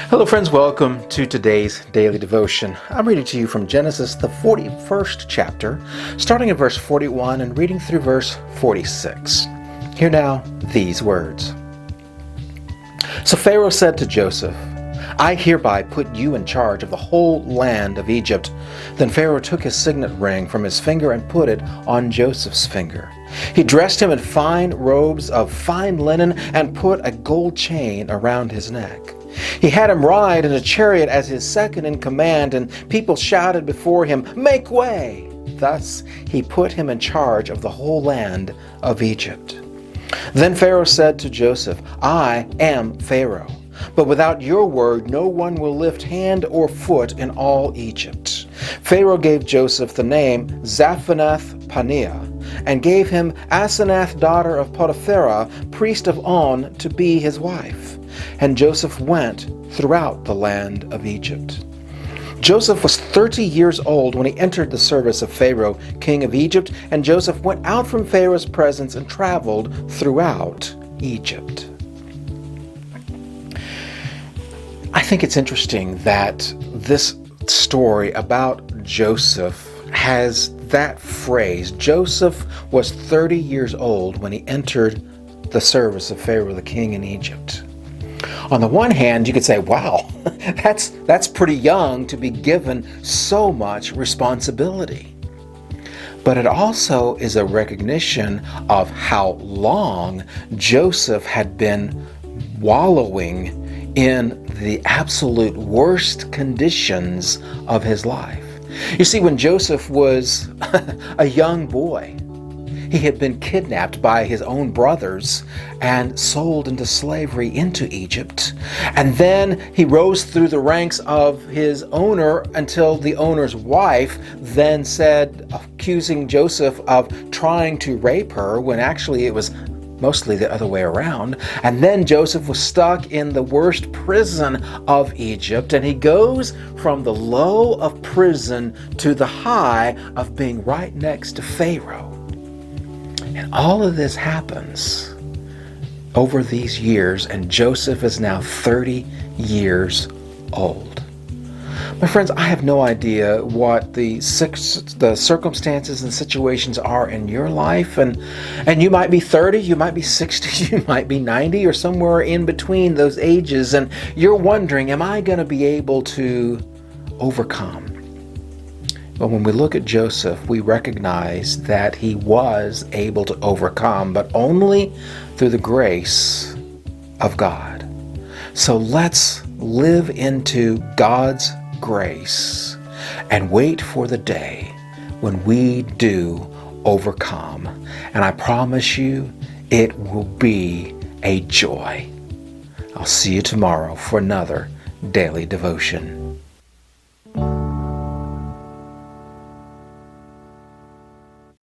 Hello friends, welcome to today's daily devotion. I'm reading to you from Genesis, the 41st chapter, starting at verse 41 and reading through verse 46. Hear now these words. So Pharaoh said to Joseph, I hereby put you in charge of the whole land of Egypt. Then Pharaoh took his signet ring from his finger and put it on Joseph's finger. He dressed him in fine robes of fine linen and put a gold chain around his neck. He had him ride in a chariot as his second in command, and people shouted before him, Make way! Thus he put him in charge of the whole land of Egypt. Then Pharaoh said to Joseph, I am Pharaoh, but without your word no one will lift hand or foot in all Egypt. Pharaoh gave Joseph the name Zaphenath-Paneah, and gave him Asenath, daughter of Potiphera, priest of On, to be his wife. And Joseph went throughout the land of Egypt. Joseph was 30 years old when he entered the service of Pharaoh, king of Egypt, and Joseph went out from Pharaoh's presence and traveled throughout Egypt. I think it's interesting that this story about Joseph has that phrase. Joseph was 30 years old when he entered the service of Pharaoh, the king in Egypt. On the one hand, you could say, wow, that's pretty young to be given so much responsibility. But it also is a recognition of how long Joseph had been wallowing in the absolute worst conditions of his life. You see, when Joseph was a young boy, he had been kidnapped by his own brothers and sold into slavery into Egypt. And then he rose through the ranks of his owner until the owner's wife then said, accusing Joseph of trying to rape her, when actually it was mostly the other way around. And then Joseph was stuck in the worst prison of Egypt, and he goes from the low of prison to the high of being right next to Pharaoh. And all of this happens over these years, and Joseph is now 30 years old. My friends, I have no idea what the circumstances and situations are in your life, and you might be 30, you might be 60, you might be 90, or somewhere in between those ages, and you're wondering, am I going to be able to overcome? But when we look at Joseph, we recognize that he was able to overcome, but only through the grace of God. So let's live into God's grace and wait for the day when we do overcome. And I promise you, it will be a joy. I'll see you tomorrow for another daily devotion.